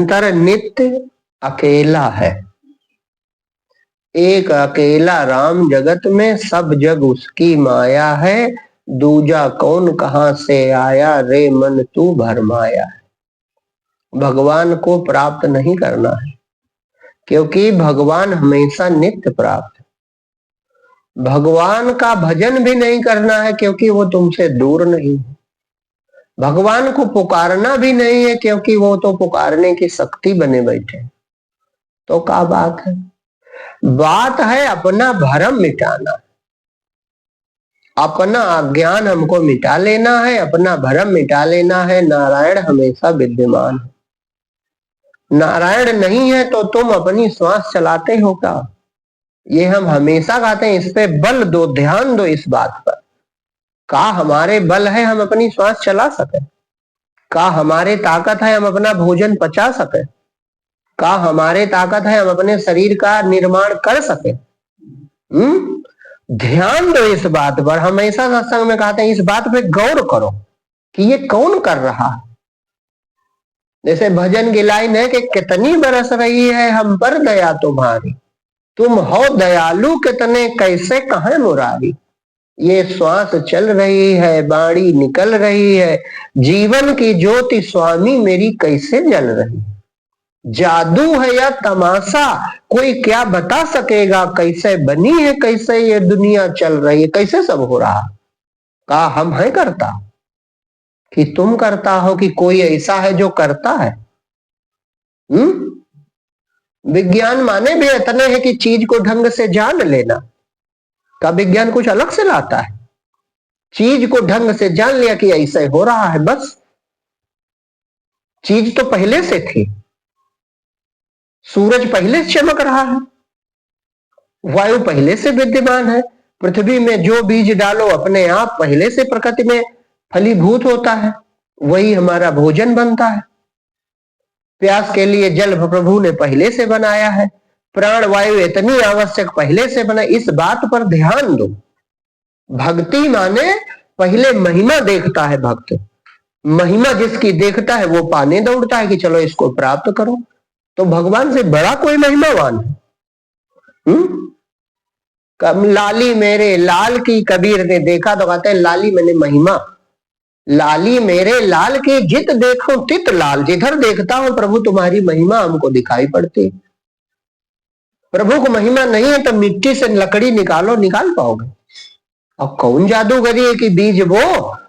निरंतर नित्य अकेला है। एक अकेला राम जगत में, सब जग उसकी माया है। दूजा कौन कहां से आया, रे मन तू भरमाया है। भगवान को प्राप्त नहीं करना है, क्योंकि भगवान हमेशा नित्य प्राप्त है। भगवान का भजन भी नहीं करना है, क्योंकि वो तुमसे दूर नहीं है। भगवान को पुकारना भी नहीं है, क्योंकि वो तो पुकारने की शक्ति बने बैठे। तो क्या बात है? बात है अपना भरम मिटाना, अपना अज्ञान हमको मिटा लेना है, अपना भरम मिटा लेना है। नारायण हमेशा विद्यमान है। नारायण नहीं है तो तुम अपनी श्वास चलाते हो क्या? ये हम हमेशा कहते हैं, इस पे बल दो, ध्यान दो इस बात पर। का हमारे बल है हम अपनी श्वास चला सके? का हमारे ताकत है हम अपना भोजन पचा सके? का हमारे ताकत है हम अपने शरीर का निर्माण कर सके? ध्यान दो इस बात पर। हमेशा सत्संग में कहते हैं इस बात पे गौर करो कि ये कौन कर रहा है। जैसे भजन की लाइन है कि कितनी बरस रही है हम पर दया तुम्हारी, तुम हो दयालु कितने, कैसे कहें मुरारी। ये श्वास चल रही है, बाणी निकल रही है, जीवन की ज्योति स्वामी मेरी कैसे जल रही। जादू है या तमाशा, कोई क्या बता सकेगा, कैसे बनी है, कैसे ये दुनिया चल रही है, कैसे सब हो रहा। का हम है करता, कि तुम करता हो, कि कोई ऐसा है जो करता है? विज्ञान माने भी इतने हैं कि चीज को ढंग से जान लेना। का विज्ञान कुछ अलग से लाता है? चीज को ढंग से जान लिया कि ऐसे हो रहा है, बस। चीज तो पहले से थी। सूरज पहले से चमक रहा है, वायु पहले से विद्यमान है, पृथ्वी में जो बीज डालो अपने आप पहले से प्रकृति में फलीभूत होता है, वही हमारा भोजन बनता है। प्यास के लिए जल प्रभु ने पहले से बनाया है, प्राण वायु इतनी आवश्यक पहले से बना। इस बात पर ध्यान दो। भक्ति माने पहले महिमा देखता है भक्त। महिमा जिसकी देखता है वो पाने दौड़ता है कि चलो इसको प्राप्त करो। तो भगवान से बड़ा कोई महिमावान है? लाली मेरे लाल की कबीर ने देखा तो कहते हैं लाली मैंने महिमा, लाली मेरे लाल की जित देखो तित लाल। जिधर देखता हूं प्रभु तुम्हारी महिमा हमको दिखाई पड़ती। प्रभु को महिमा नहीं है तो मिट्टी से लकड़ी निकालो, निकाल पाओगे? अब कौन जादूगरी है कि बीज वो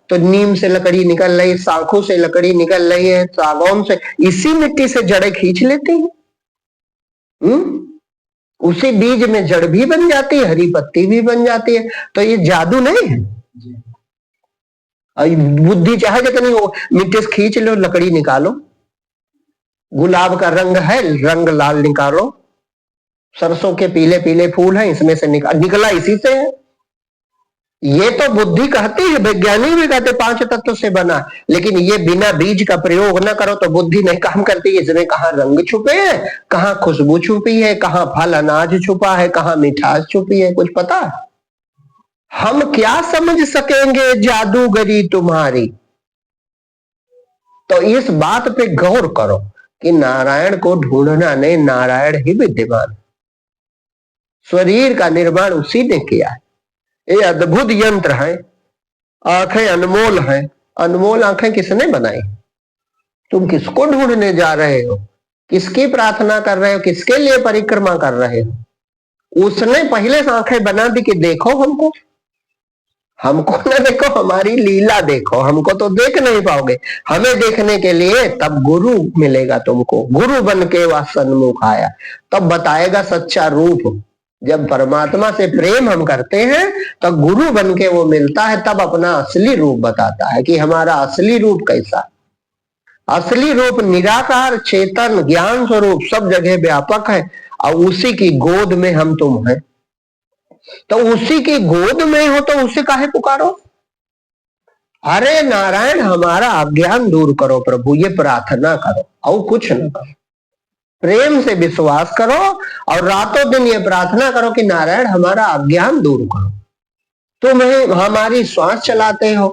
तो नीम से लकड़ी निकल रही, शाखों से लकड़ी निकल रही है, सागौन से, इसी मिट्टी से जड़ें खींच लेती हैं। उसी बीज में जड़ भी बन जाती है, हरी पत्ती भी बन जाती है। तो ये जादू नहीं है। बुद्धि चाहे जितनी हो, मिट्टी से खींच लो, लकड़ी निकालो। गुलाब का रंग है, रंग लाल निकालो। सरसों के पीले पीले फूल हैं, इसमें से निकला इसी से है। ये तो बुद्धि कहती है, वैज्ञानिक भी कहते 5 तत्व से बना, लेकिन ये बिना बीज का प्रयोग न करो तो बुद्धि नहीं काम करती। इसमें कहाँ रंग छुपे हैं, कहाँ खुशबू छुपी है, कहाँ फल अनाज छुपा है, कहाँ मिठास छुपी है, कुछ पता है? हम क्या समझ सकेंगे जादूगरी तुम्हारी। तो इस बात पे गौर करो कि नारायण को ढूंढना नहीं, नारायण ही विद्यमान। शरीर का निर्माण उसी ने किया है। ये अद्भुत यंत्र है। आंखें अनमोल हैं। अनमोल आंखें किसने बनाई? तुम किसको ढूंढने जा रहे हो? किसकी प्रार्थना कर रहे हो? किसके लिए परिक्रमा कर रहे हो? उसने पहले से आंखें बना दी कि देखो हमको। हमको न देखो, हमारी लीला देखो। हमको तो देख नहीं पाओगे। हमें देखने के लिए तब गुरु मिलेगा तुमको। गुरु बन के वह सन्मुख आया, तब बताएगा सच्चा रूप। जब परमात्मा से प्रेम हम करते हैं तो गुरु बन के वो मिलता है, तब अपना असली रूप बताता है कि हमारा असली रूप कैसा। असली रूप निराकार चेतन ज्ञान स्वरूप सब जगह व्यापक है, और उसी की गोद में हम तुम हैं। तो उसी की गोद में हो तो उसे काहे पुकारो? अरे नारायण हमारा अज्ञान दूर करो प्रभु, ये प्रार्थना करो और कुछ न करो। प्रेम से विश्वास करो और रातों दिन ये प्रार्थना करो कि नारायण हमारा अज्ञान दूर करो। तुम हमारी श्वास चलाते हो,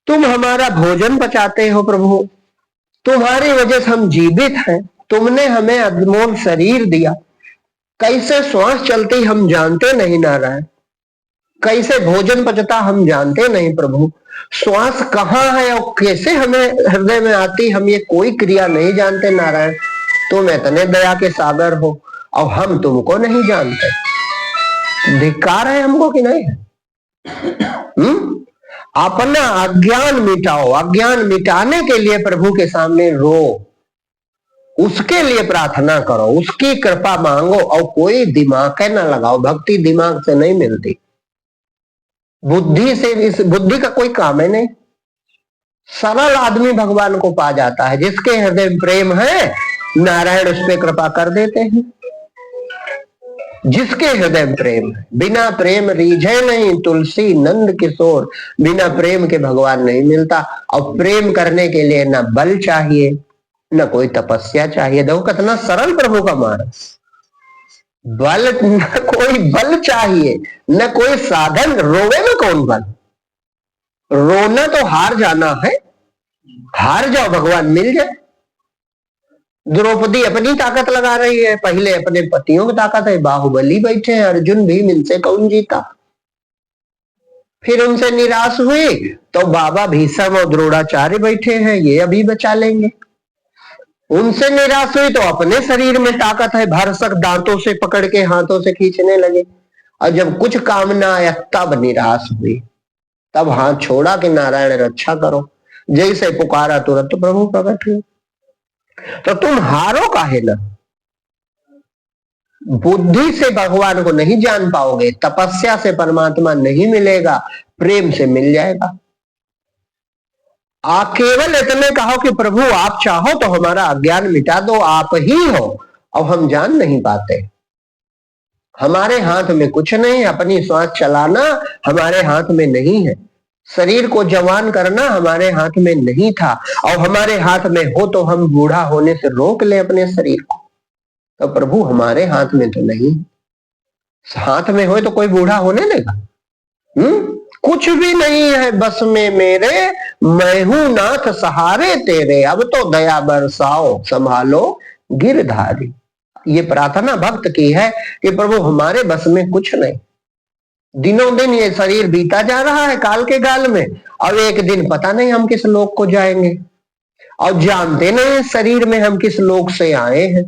तुम हमारा भोजन पचाते हो प्रभु, तुम्हारी वजह से हम जीवित हैं। तुमने हमें अनमोल शरीर दिया। कैसे श्वास चलती हम जानते नहीं नारायण, कैसे भोजन पचता हम जानते नहीं प्रभु। श्वास कहाँ है और कैसे हमें हृदय में आती, हम ये कोई क्रिया नहीं जानते नारायण। तुम इतने दया के सागर हो और हम तुमको नहीं जानते। धिक्कार है हमको कि नहीं है? अपना अज्ञान मिटाओ। अज्ञान मिटाने के लिए प्रभु के सामने रो, उसके लिए प्रार्थना करो, उसकी कृपा मांगो और कोई दिमाग न लगाओ। भक्ति दिमाग से नहीं मिलती, बुद्धि से। इस बुद्धि का कोई काम है नहीं। सरल आदमी भगवान को पा जाता है। जिसके हृदय में प्रेम है नारायण उस पर कृपा कर देते हैं। जिसके हृदय में प्रेम है, बिना प्रेम रीझे नहीं तुलसी नंद किशोर। बिना प्रेम के भगवान नहीं मिलता। और प्रेम करने के लिए न बल चाहिए न कोई तपस्या चाहिए। देखो कितना सरल प्रभु का मार्ग। बल न कोई बल चाहिए न कोई साधन। रोवे में कौन बल? रोना तो हार जाना है। हार जाओ, भगवान मिल जाए। द्रौपदी अपनी ताकत लगा रही है, पहले अपने पतियों की ताकत है। बाहुबली बैठे हैं, अर्जुन भीम, इनसे कौन जीता? फिर उनसे निराश हुई तो बाबा भीष्म और द्रोणाचार्य बैठे हैं, ये अभी बचा लेंगे। उनसे निराश हुई तो अपने शरीर में ताकत है, भरसक दांतों से पकड़ के हाथों से खींचने लगे। और जब कुछ काम ना आया तब निराश हुई, तब हाथ छोड़ा कि नारायण रक्षा करो। जैसे पुकारा तुरंत प्रभु प्रकट हुए। तो तुम हारो काहे ना? बुद्धि से भगवान को नहीं जान पाओगे, तपस्या से परमात्मा नहीं मिलेगा, प्रेम से मिल जाएगा। आप केवल इतने कहो कि प्रभु आप चाहो तो हमारा अज्ञान मिटा दो, आप ही हो। अब हम जान नहीं पाते। हमारे हाथ में कुछ नहीं। अपनी श्वास चलाना हमारे हाथ में नहीं है। शरीर को जवान करना हमारे हाथ में नहीं था। और हमारे हाथ में हो तो हम बूढ़ा होने से रोक ले अपने शरीर को। तो प्रभु हमारे हाथ में तो नहीं। हाथ में हो तो कोई बूढ़ा होने देगा? कुछ भी नहीं है बस में मेरे, मैं हूं नाथ सहारे तेरे। अब तो दया बरसाओ संभालो गिरधारी। ये प्रार्थना भक्त की है कि प्रभु हमारे बस में कुछ नहीं। दिनों दिन ये शरीर बीता जा रहा है काल के गाल में। अब एक दिन पता नहीं हम किस लोक को जाएंगे, और जानते नहीं शरीर में हम किस लोक से आए हैं।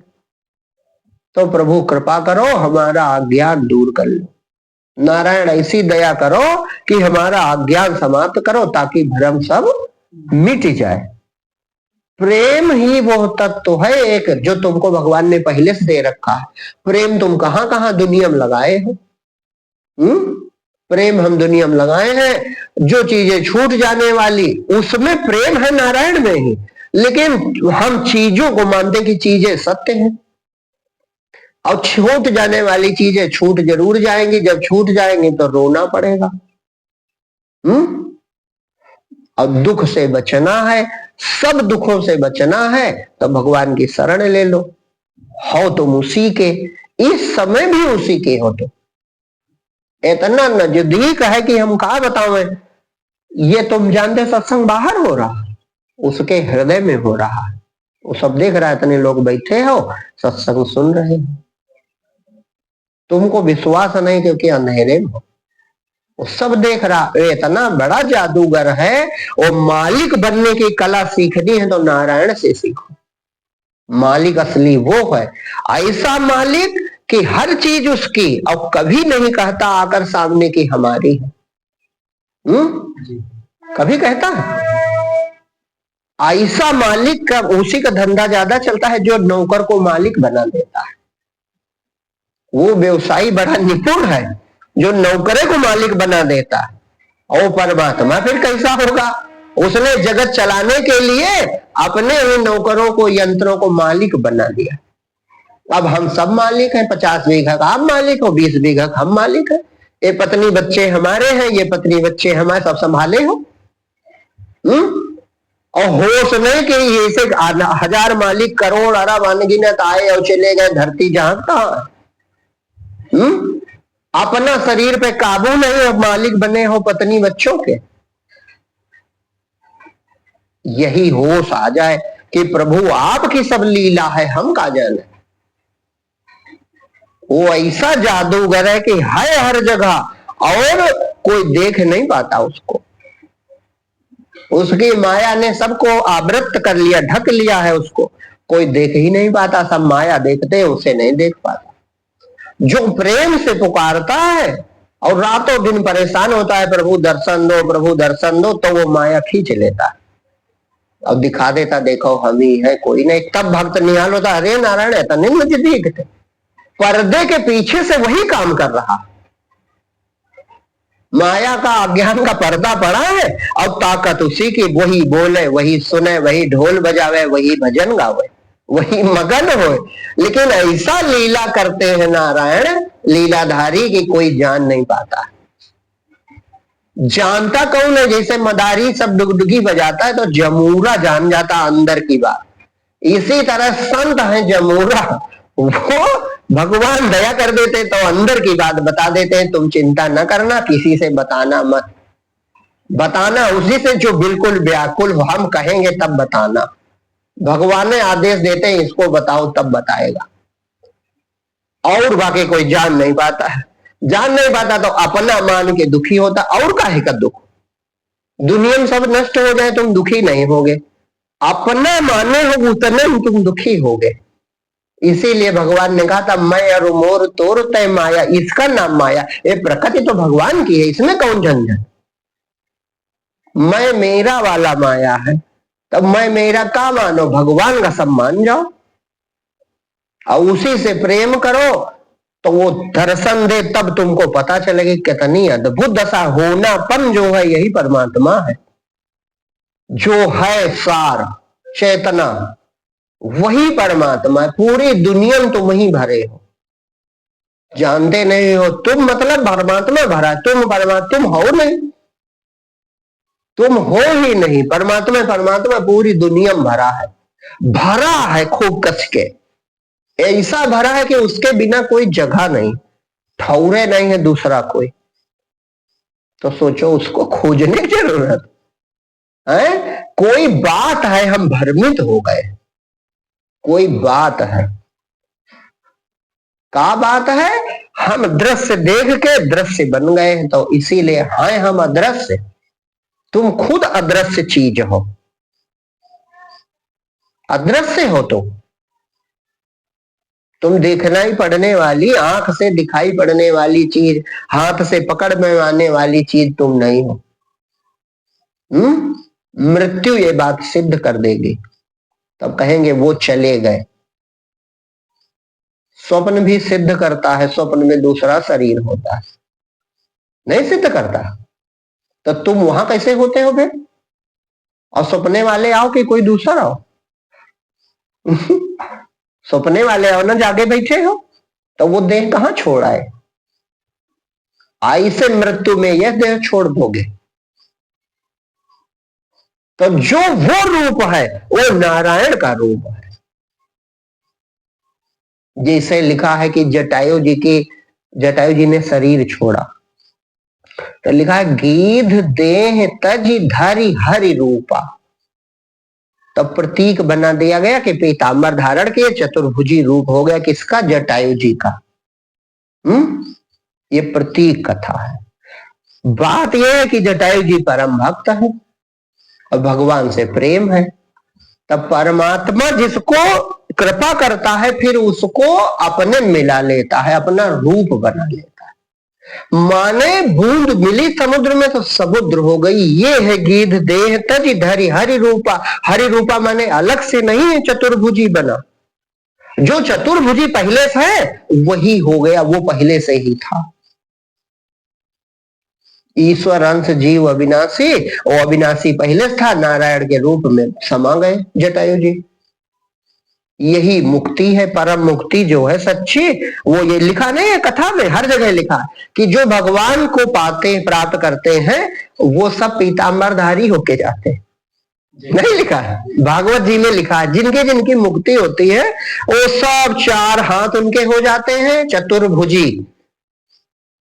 तो प्रभु कृपा करो, हमारा अज्ञान दूर कर लो। नारायण ऐसी दया करो कि हमारा अज्ञान समाप्त करो, ताकि भ्रम सब मिट जाए। प्रेम ही वो तत्व है एक जो तुमको भगवान ने पहले से दे रखा है। प्रेम तुम कहां कहां दुनिया में लगाए हो? प्रेम हम दुनिया में लगाए हैं। जो चीजें छूट जाने वाली उसमें प्रेम है नारायण में ही। लेकिन हम चीजों को मानते कि चीजें सत्य हैं, और छूट जाने वाली चीजें छूट जरूर जाएंगी। जब छूट जाएंगी तो रोना पड़ेगा। और दुख से बचना है, सब दुखों से बचना है तो भगवान की शरण ले लो। हो तुम उसी के, इस समय भी उसी के हो। तो इतना नजदीक है कि हम कहा बतावें। ये तुम जानते सत्संग बाहर हो रहा, उसके हृदय में हो रहा है। वो सब देख रहा है, इतने लोग बैठे हो सत्संग सुन रहे हैं। तुमको विश्वास नहीं क्योंकि अंधेरे में हो। वो सब देख रहा। इतना बड़ा जादूगर है। वो मालिक बनने की कला सीखनी है तो नारायण से सीखो। मालिक असली वो है, ऐसा मालिक कि हर चीज उसकी, और कभी नहीं कहता आकर सामने की हमारी है। कभी कहता है? ऐसा मालिक का, उसी का धंधा ज्यादा चलता है जो नौकर को मालिक बना देता है। वो व्यवसायी बड़ा निपुण है जो नौकरे को मालिक बना देता है। और परमात्मा फिर कैसा होगा? उसने जगत चलाने के लिए अपने ही नौकरों को, यंत्रों को मालिक बना दिया। अब हम सब मालिक हैं। 50 बीघा का आप मालिक हो, 20 बीघा का हम मालिक हैं। ये पत्नी बच्चे हमारे हैं, ये पत्नी बच्चे हमारे, सब संभाले हो। और होश नहीं कि ऐसे 1000 मालिक, करोड़ अरब अनगिनत आए और चले गए, धरती जहां कहा। अपना शरीर पे काबू नहीं, अब मालिक बने हो पत्नी बच्चों के। यही होश आ जाए कि प्रभु आपकी सब लीला है, हम का जाने। वो ऐसा जादूगर है कि है हर जगह और कोई देख नहीं पाता उसको। उसकी माया ने सबको आवृत कर लिया, ढक लिया है उसको, कोई देख ही नहीं पाता। सब माया देखते हैं, उसे नहीं देख पाता। जो प्रेम से पुकारता है और रातों दिन परेशान होता है, प्रभु दर्शन दो, प्रभु दर्शन दो, तो वो माया खींच लेता है और दिखा देता, देखो हम ही है, कोई नहीं। तब भक्त निहाल होता, अरे नारायण इतने नजदीक थे। पर्दे के पीछे से वही काम कर रहा। माया का अज्ञान का पर्दा पड़ा है और ताकत उसी की, वही बोले, वही सुने, वही ढोल बजावे, वही भजन गावे, वही मगन हो। लेकिन ऐसा लीला करते हैं नारायण लीलाधारी की कोई जान नहीं पाता। जानता कौन है? जैसे मदारी सब डुगडुगी बजाता है तो जमूरा जान जाता अंदर की बात। इसी तरह संत है जमूरा, वो भगवान दया कर देते तो अंदर की बात बता देते हैं। तुम चिंता न करना, किसी से बताना मत। बताना उसी से जो बिल्कुल व्याकुल हो, हम कहेंगे तब बताना। भगवान ने आदेश देते हैं इसको बताओ, तब बताएगा। और बाकी कोई जान नहीं पाता है। जान नहीं पाता तो अपना मान के दुखी होता। और काहे का दुख? दुनिया में सब नष्ट हो जाए तुम दुखी नहीं होगे, अपना माने हो उतने में तुम दुखी होगे। इसीलिए भगवान ने कहा था, मैं और मोर तोर तय माया, इसका नाम माया। ये प्रकृति तो भगवान की है, इसमें कौन झंझट। मैं मेरा वाला माया है, तब मैं मेरा का मानो, भगवान का सब मान जाओ और उसी से प्रेम करो तो वो दर्शन दे। तब तुमको पता चलेगी कितनी अद्भुत दशा। होनापन जो है यही परमात्मा है, जो है सार चेतना वही परमात्मा है। पूरी दुनिया में तुम ही भरे हो, जानते नहीं हो। तुम मतलब परमात्मा भरा, तुम परमात्मा तुम हो नहीं, तुम हो ही नहीं। परमात्मा परमात्मा पूरी दुनिया में भरा है, भरा है खूब कस के। ऐसा भरा है कि उसके बिना कोई जगह नहीं, ठौरे नहीं है दूसरा कोई। तो सोचो उसको खोजने की जरूरत है। कोई बात है, हम भ्रमित हो गए। कोई बात है, का बात है? हम दृश्य देख के दृश्य बन गए हैं। तो इसीलिए हैं हम अदृश्य, तुम खुद अदृश्य चीज हो। अदृश्य हो तुम देखना ही पड़ने वाली, आंख से दिखाई पड़ने वाली चीज, हाथ से पकड़ में आने वाली चीज तुम नहीं हो। मृत्यु ये बात सिद्ध कर देगी। तब कहेंगे वो चले गए। स्वप्न भी सिद्ध करता है, स्वप्न में दूसरा शरीर होता है। नहीं सिद्ध करता तो तुम वहां कैसे होते हो फिर? और सपने वाले आओ कि कोई दूसरा आओ? सपने वाले आओ ना, जागे बैठे हो तो वो देह कहां छोड़ आए? आई से मृत्यु में यह देह छोड़ दोगे। तो जो वो रूप है वो नारायण का रूप है। जैसे लिखा है कि जटायु जी ने शरीर छोड़ा तो लिखा है गीध देह तज धरि हरि रूपा। तब प्रतीक बना दिया गया कि पीतांबर धारण किए, चतुर्भुजी रूप हो गया किसका? जटायु जी का। ये प्रतीक कथा है। बात यह है कि जटायु जी परम भक्त है और भगवान से प्रेम है। तब परमात्मा जिसको कृपा करता है फिर उसको अपने मिला लेता है, अपना रूप बना लेता है। माने बूंद मिली समुद्र में तो समुद्र हो गई। ये है गीध देह तज धरि हरि रूपा। हरि रूपा माने अलग से नहीं है, चतुर्भुजी बना। जो चतुर्भुजी पहले से है वही हो गया, वो पहले से ही था। ईश्वर अंश जीव अविनाशी, और अविनाशी पहले था, नारायण के रूप में समा गए जटायु जी। यही मुक्ति है, परम मुक्ति जो है सच्ची। वो ये लिखा नहीं है कथा में, हर जगह लिखा है कि जो भगवान को पाते प्राप्त करते हैं वो सब पीतांबरधारी होके जाते हैं। नहीं लिखा है, भागवत जी में लिखा है जिनकी जिनकी मुक्ति होती है वो सब चार हाथ उनके हो जाते हैं, चतुर्भुजी।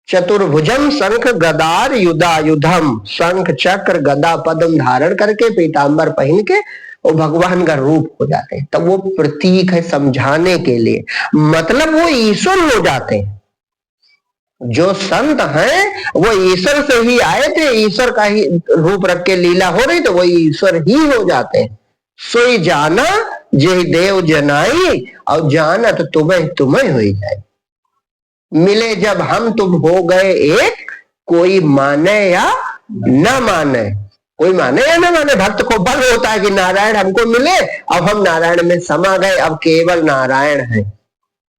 चतुर्भुजम शंख गदार युधायुधम, शंख चक्र गदा पद्म धारण करके पीतांबर पहन के वो भगवान का रूप हो जाते हैं। तब वो प्रतीक है समझाने के लिए, मतलब वो ईश्वर हो जाते हैं। जो संत हैं वो ईश्वर से ही आए थे, ईश्वर का ही रूप रख के लीला हो रही तो वो ईश्वर ही हो जाते हैं। सोई जाना जे देव जनाई, और जाना तो तुम्हें तुम्हें हो जाए। मिले जब हम तुम हो गए एक, कोई माने या न माने, कोई माने या न माने, भक्त को बल होता है कि नारायण हमको मिले, अब हम नारायण में समा गए, अब केवल नारायण है।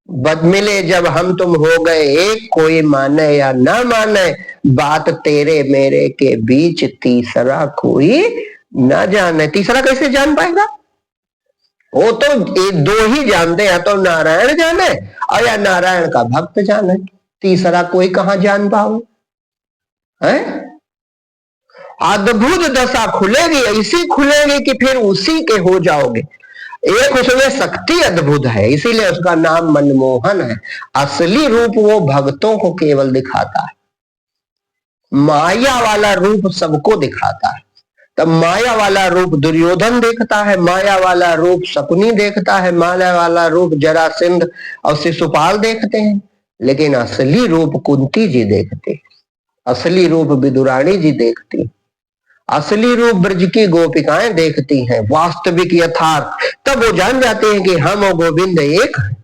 बद मिले जब हम तुम हो गए एक, कोई माने या न माने, बात तेरे मेरे के बीच तीसरा कोई न जाने। तीसरा कैसे जान पाएगा? वो तो दो ही जानते हैं, या तो नारायण जाने और या नारायण का भक्त जाने, तीसरा कोई कहां जान पाओ है? अद्भुत दशा खुलेगी, ऐसी खुलेगी कि फिर उसी के हो जाओगे। एक उसमें शक्ति अद्भुत है, इसीलिए उसका नाम मनमोहन है। असली रूप वो भक्तों को केवल दिखाता है, माया वाला रूप सबको दिखाता है। तब माया वाला रूप दुर्योधन देखता है, माया वाला रूप शकुनी देखता है, माया वाला रूप जरासंध और शिशुपाल देखते हैं, लेकिन असली रूप कुंती जी देखते, असली रूप विदुरानी जी देखती, असली रूप ब्रज की गोपिकाएं देखती हैं, वास्तविक यथार्थ। तब वो जान जाते हैं कि हम और गोविंद एक हैं।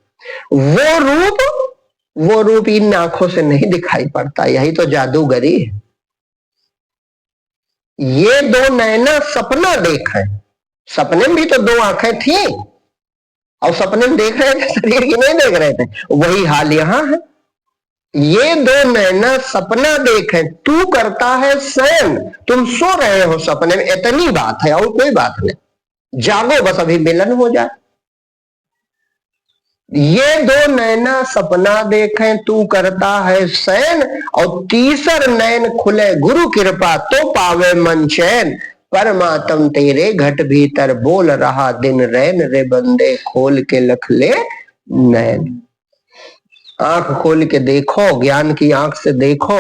वो रूप इन आंखों से नहीं दिखाई पड़ता, यही तो जादूगरी है। ये दो नैना सपना देख है, सपने में भी तो दो आंखें थी और सपने में देख रहे थे, शरीर की नहीं देख रहे थे, वही हाल यहां है। ये दो नैना सपना देखे, तू करता है शयन, तुम सो रहे हो सपने में, इतनी बात है और कोई बात नहीं। जागो बस, अभी मिलन हो जाए। ये दो नैना सपना देखे, तू करता है शयन, और तीसर नैन खुले गुरु कृपा, तो पावे मन चैन। परमात्म तेरे घट भीतर बोल रहा दिन रैन, रे बंदे खोल के लख ले नैन। आंख खोल के देखो, ज्ञान की आंख से देखो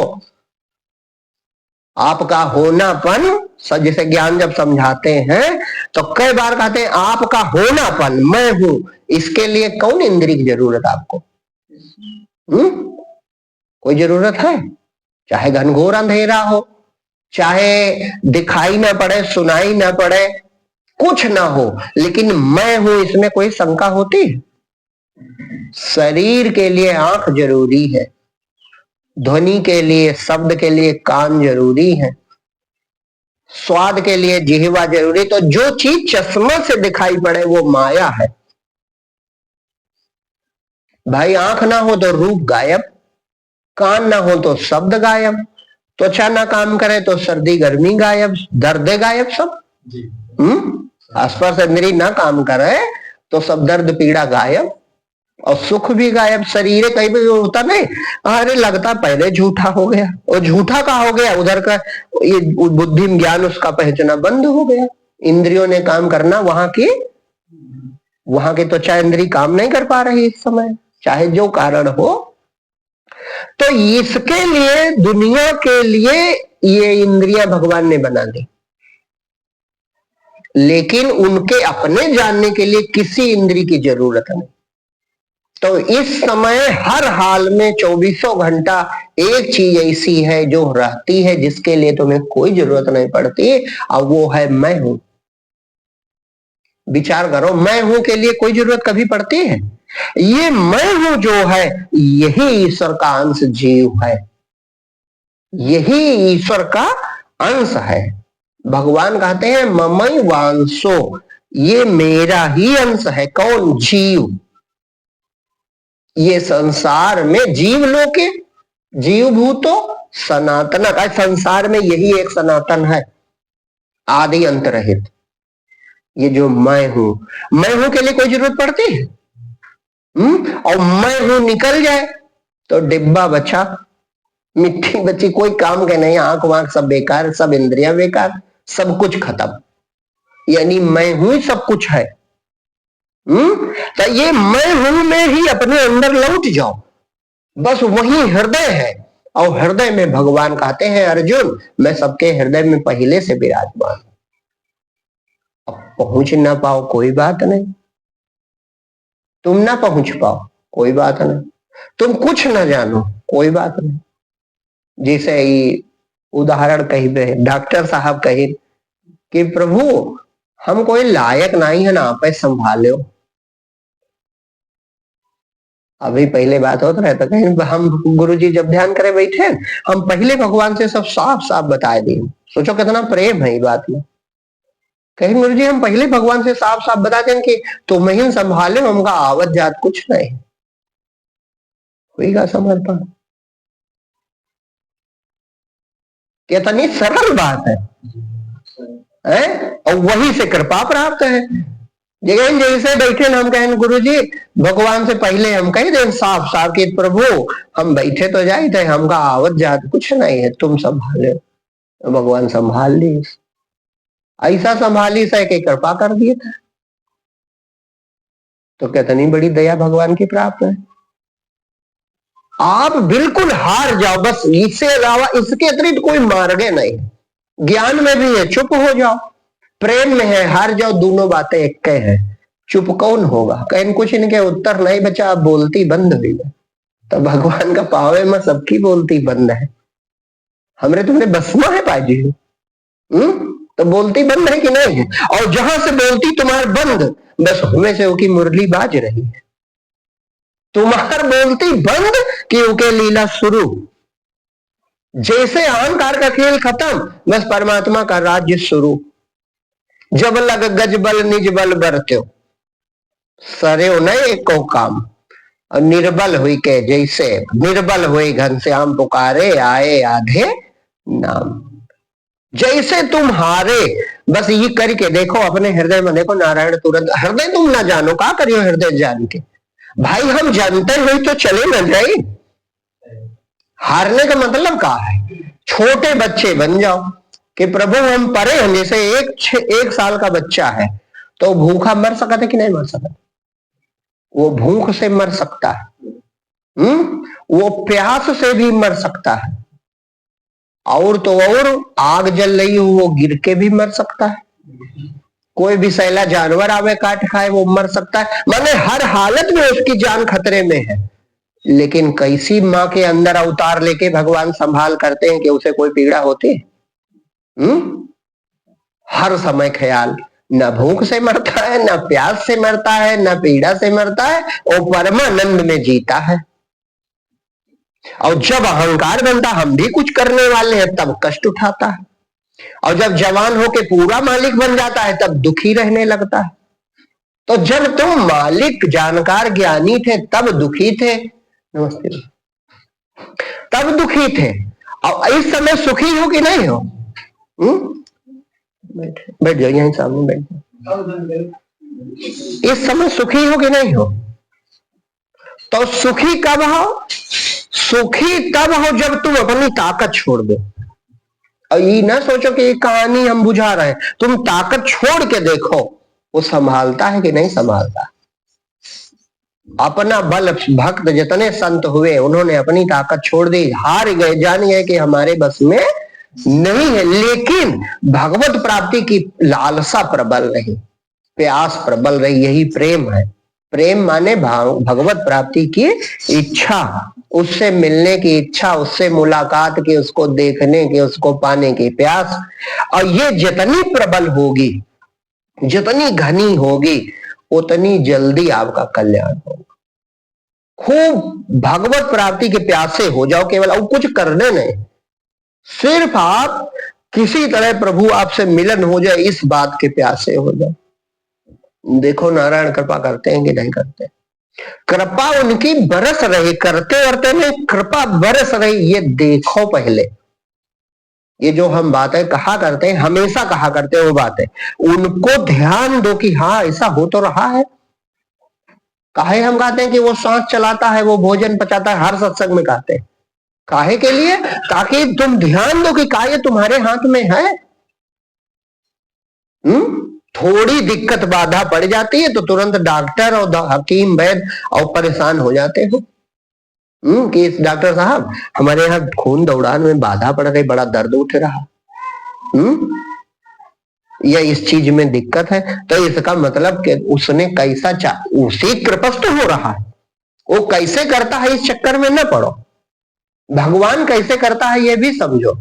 आपका होनापन। जैसे ज्ञान जब समझाते हैं तो कई बार कहते हैं आपका होनापन, मैं हूं, इसके लिए कौन इंद्रिय की जरूरत आपको? कोई जरूरत है? चाहे घनघोर अंधेरा हो, चाहे दिखाई ना पड़े, सुनाई ना पड़े, कुछ ना हो, लेकिन मैं हूं इसमें कोई शंका होती है? शरीर के लिए आंख जरूरी है, ध्वनि के लिए, शब्द के लिए कान जरूरी है, स्वाद के लिए जिह्वा जरूरी। तो जो चीज चश्मा से दिखाई पड़े वो माया है भाई। आंख ना हो तो रूप गायब, कान ना हो तो शब्द गायब, त्वचा ना काम करे तो सर्दी गर्मी गायब, दर्द गायब सब। स्पर्श इंद्रिय ना काम करे तो सब दर्द पीड़ा गायब और सुख भी गायब। शरीर कहीं भी होता नहीं, अरे लगता पहले झूठा हो गया, और झूठा का हो गया, उधर का ये बुद्धि ज्ञान उसका पहचाना बंद हो गया। इंद्रियों ने काम करना, वहां की त्वचा इंद्रिय काम नहीं कर पा रही इस समय, चाहे जो कारण हो। तो इसके लिए, दुनिया के लिए ये इंद्रियां भगवान ने बना दी, लेकिन उनके अपने जानने के लिए किसी इंद्रिय की जरूरत नहीं। तो इस समय हर हाल में 24 घंटा एक चीज ऐसी है जो रहती है, जिसके लिए तुम्हें कोई जरूरत नहीं पड़ती, और वो है मैं हूं। विचार करो, मैं हूं के लिए कोई जरूरत कभी पड़ती है? ये मैं हूं जो है, यही ईश्वर का अंश जीव है, यही ईश्वर का अंश है। भगवान कहते हैं ममई वांसो, ये मेरा ही अंश है। कौन? जीव। ये संसार में जीव लोके जीव भूतो सनातन, संसार में यही एक सनातन है, आदि अंत रहित। ये जो मैं हूं के लिए कोई जरूरत पड़ती है? और मैं हूं निकल जाए तो डिब्बा बचा, मिट्टी बची, कोई काम के नहीं, आंख वांख सब बेकार, सब इंद्रियां बेकार, सब कुछ खत्म। यानी मैं हूं सब कुछ है। तो ये मैं हूं में ही अपने अंदर लौट जाओ, बस वही हृदय है। और हृदय में भगवान कहते हैं अर्जुन, मैं सबके हृदय में पहले से विराजमान। अब पहुंच ना पाओ कोई बात नहीं, तुम ना पहुंच पाओ कोई बात नहीं, तुम कुछ ना जानो कोई बात नहीं। जैसे ही उदाहरण कही डॉक्टर साहब कही कि प्रभु हम कोई लायक नहीं है ना, आप संभाले। अभी पहले बात होता रहता कहीं हम गुरुजी जब ध्यान करे बैठे, हम पहले भगवान से सब साफ साफ बताए दिए। सोचो कितना प्रेम है ये बात में। कहीं गुरुजी हम पहले भगवान से साफ साफ बता दें कि तुम ही संभाले, हमका आवत जात कुछ नहीं हुई का समर्पण। कितनी सरल बात है, और वही से कृपा प्राप्त है। लेकिन जैसे बैठे हम कहें गुरु जी भगवान से पहले हम कह दे साफ साफ कि प्रभु हम बैठे तो जाए थे, हमका आवत जात कुछ नहीं है, तुम संभाले। भगवान संभाल ली, ऐसा संभाली से कि कृपा कर दिए था। तो कितनी बड़ी दया भगवान की प्राप्त है। आप बिल्कुल हार जाओ, बस इससे अलावा इसके अतिरिक्त कोई मार्ग नहीं। ज्ञान में भी है चुप हो जाओ, प्रेम में है हार जाओ, दोनों बातें एक के हैं। चुप कौन होगा, कहीं कुछ इनके उत्तर नहीं बचा, बोलती बंद हुई है। तो भगवान का पावे में सबकी बोलती बंद है। हमरे तुमने बसमा है पाजी, तो बोलती बंद है कि नहीं है। और जहां से बोलती तुम्हारे बंद, बस हमें से उसकी मुरली बाज रही है। तुम्हार बोलती बंद कि उनके लीला शुरू। जैसे अहंकार का खेल खत्म, बस परमात्मा का राज्य शुरू। जब लग गज बल निज बल बरत्यो, सरे नहीं एको काम। और निर्बल हुई के जैसे निर्बल हुई घनश्याम पुकारे आए आधे नाम। जैसे तुम हारे, बस ये करके देखो अपने हृदय में, देखो नारायण तुरंत। हृदय तुम ना जानो, क्या करियो हृदय जान के। भाई हम जानते हुए तो चले न जाए। हारने का मतलब क्या है, छोटे बच्चे बन जाओ कि प्रभु हम परे हैं। जैसे एक साल का बच्चा है तो भूखा मर सकता है कि नहीं मर सकता, वो भूख से मर सकता है, वो प्यास से भी मर सकता है, और तो और आग जल रही हो वो गिर के भी मर सकता है। कोई भी सैला जानवर आवे काट खाए वो मर सकता है। माने हर हालत में उसकी जान खतरे में है। लेकिन कैसी माँ के अंदर अवतार लेके भगवान संभाल करते हैं कि उसे कोई पीड़ा होती है। हर समय ख्याल, न भूख से मरता है, न प्यास से मरता है, न पीड़ा से मरता है, और परमानंद में जीता है। और जब अहंकार बनता हम भी कुछ करने वाले हैं तब कष्ट उठाता है, और जब जवान होके पूरा मालिक बन जाता है तब दुखी रहने लगता है। तो जब तुम मालिक जानकार ज्ञानी थे तब दुखी थे, नमस्ते, तब दुखी थे, और इस समय सुखी हो कि नहीं हो? बैठ जाओ यहीं सामने बैठ जाओ। इस समय सुखी हो कि नहीं हो? तो सुखी कब हो? सुखी तब हो जब तुम अपनी ताकत छोड़ दो। और ये ना सोचो कि ये कहानी हम बुझा रहे हैं, तुम ताकत छोड़ के देखो वो संभालता है कि नहीं संभालता। अपना बल, भक्त जितने संत हुए उन्होंने अपनी ताकत छोड़ दी, हार गए, जान गए कि हमारे बस में नहीं है। लेकिन भगवत प्राप्ति की लालसा प्रबल रही, प्यास प्रबल रही। यही प्रेम है। प्रेम माने भगवत प्राप्ति की इच्छा, उससे मिलने की इच्छा, उससे मुलाकात की, उसको देखने की, उसको पाने की प्यास। और ये जितनी प्रबल होगी, जितनी घनी होगी, उतनी जल्दी आपका कल्याण होगा। खूब भगवत प्राप्ति के प्यासे हो जाओ केवल, और कुछ करने नहीं, सिर्फ आप किसी तरह प्रभु आपसे मिलन हो जाए इस बात के प्यासे हो जाए। देखो नारायण कृपा करते हैं कि नहीं करते। कृपा उनकी बरस रही, करते करते में कृपा बरस रही, ये देखो पहले। ये जो हम बातें कहा करते हैं, हमेशा कहा करते हैं वो बातें, उनको ध्यान दो कि हाँ ऐसा हो तो रहा है। काहे हम कहते हैं कि वो सांस चलाता है, वो भोजन पचाता है, हर सत्संग में कहते हैं। काहे के लिए? ताकि तुम ध्यान दो कि का ये तुम्हारे हाथ में है। थोड़ी दिक्कत बाधा पड़ जाती है तो तुरंत डॉक्टर और हकीम वैद्य और परेशान हो जाते हो कि डॉक्टर साहब हमारे यहाँ खून दौड़ान में बाधा पड़ गई, बड़ा दर्द उठ रहा। या इस चीज में दिक्कत है, तो इसका मतलब कि उसने कैसा उसी कृपस्त हो रहा है, वो कैसे करता है इस चक्कर में न पड़ो। भगवान कैसे करता है ये भी समझो।